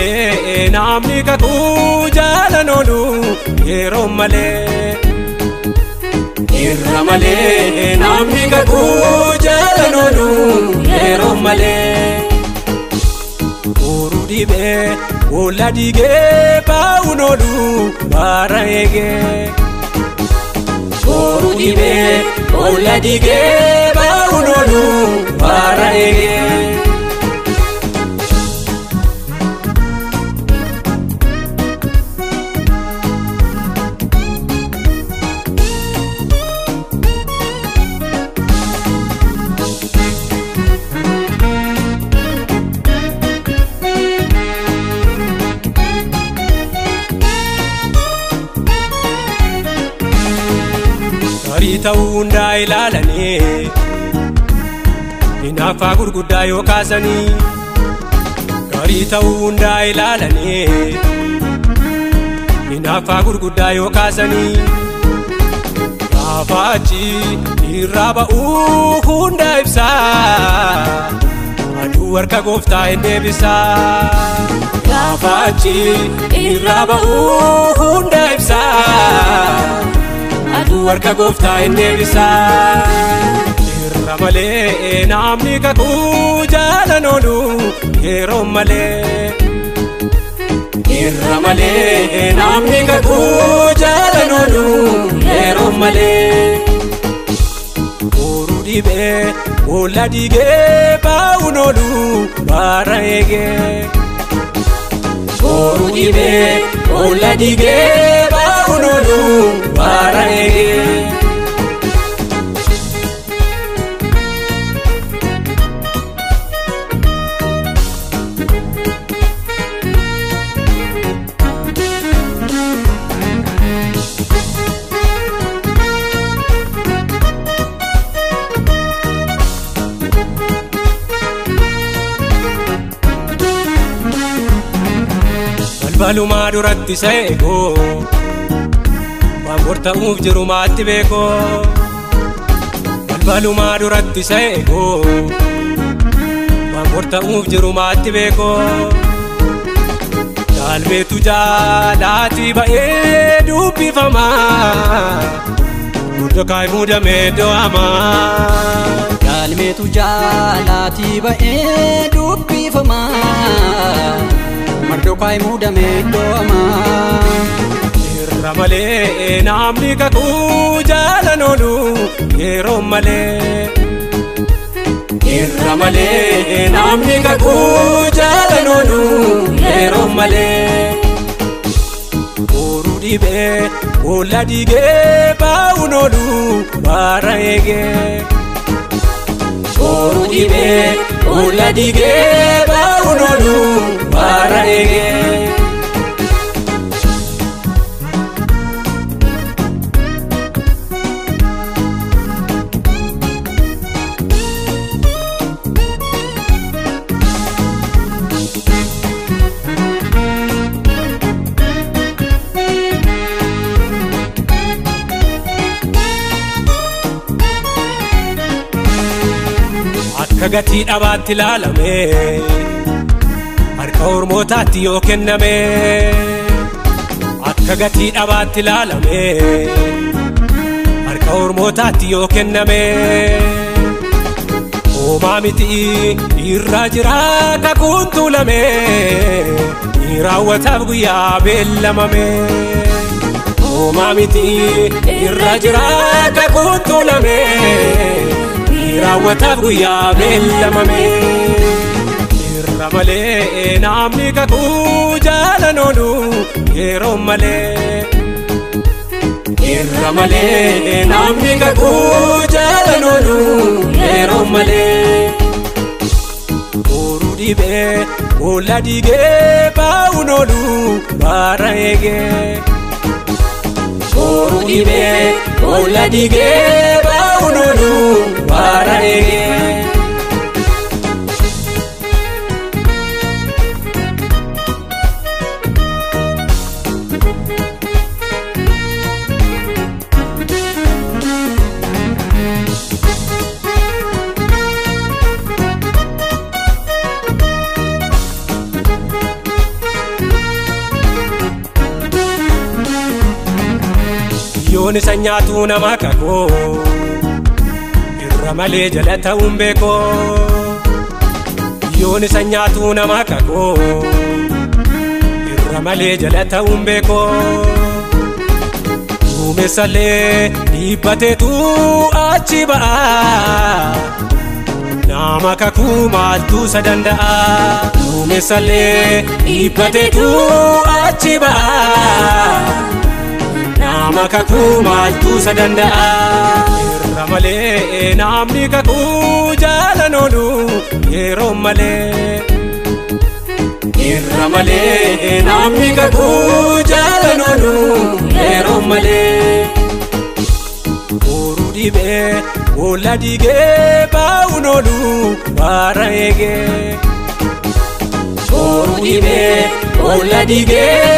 malee namni kakuu jaalan oolu yeroo malee. Irra malee namni kakuu jaalan oolu yeroo malee. Booruu dhibee boolla dhigee baa'uun oolu baara eegee. Booruu dhibee boolla dhigee baa'uun oolu baara eegee. Ta'uu hundaa ilaalanii hinaaffaa gurguddaa yoo kaasanii. Gaarii ta'uu hundaa ilaalanii hinaaffaa gurguddaa yoo kaasanii. Gaafachi irraa ba'uu hundaa ibsaa aduu harka gooftaa hin deebisaa. Gaafachi irraa ba'uu hundaa ibsaa aduu harka gooftaa hin deebisaa. Irra malee namni kakuu jaalan oolu yeroo malee. Irra malee namni kakuu jaalan oolu yeroo malee. Booruu dhibee boolla dhigee baa'uun oolu baara eegee. Booruu dhibee boolla dhigee baa'uun oolu baara eegee. Balbalumaa duratti isa eegoo waan gorta'uuf jiru maatti beekoo. Balbalumaa duratti isa eegoo waan gorta'uuf jiru maatti beekoo. Galmeetu jaalaatii ba'ee dubbifamaa Mordokaayi muudamee doo'amaa. Galmeetu jaalaatii ba'ee dubbifamaa Mordokaayi muudamee doo'amaa. Irra malee namni kakuu jaalan oolu yeroo malee. Irra malee namni kakuu jaalan oolu yeroo malee. Booruu dhibee boolla dhigee baa'uun oolu baara eegee. Booruu dhibee boolla dhigee baa'uun oolu baara eegee. Akka gatii dhabaatti ilaalamee harka ormootaatti yoo kennamee. Akka gatii dhabaatti ilaalamee harka ormootaatti yoo kennamee. Hoomaa miti irra jira kakuun tuulamee ni raawwataaf guyyaa beellamamee. Hoomaa miti irra jira kakuun tuulamee raawwataaf guyyaa beellamamee. Irra malee namni kakuu jaalan oolu yeroo malee. Irra malee namni kakuu jaalan oolu yeroo malee. Booruu dhibee boolla dhigee baa'uun oolu baara eegee. Booruu dhibee boolla dhigee baa'uun oolu baara eegee. yoon isa nyaatu nama kakoo irra malee jala ta'uun beekoo yoon isa nyaatu nama kakoo irra malee jala ta'uun beekoo duumessalee dhiibbateetu achi ba'a nama kakuu maaltu isa danda'a duumessalee dhiibbateetu achi ba'a nama kakuu maaltu isa danda'a irra malee namni kakuu jaalan oolu yeroo malee irra malee namni kakuu jaalan oolu yeroo malee boru dhibee boolla dhigee baa'uun oolu baara eegee boru dhibee boolla dhigee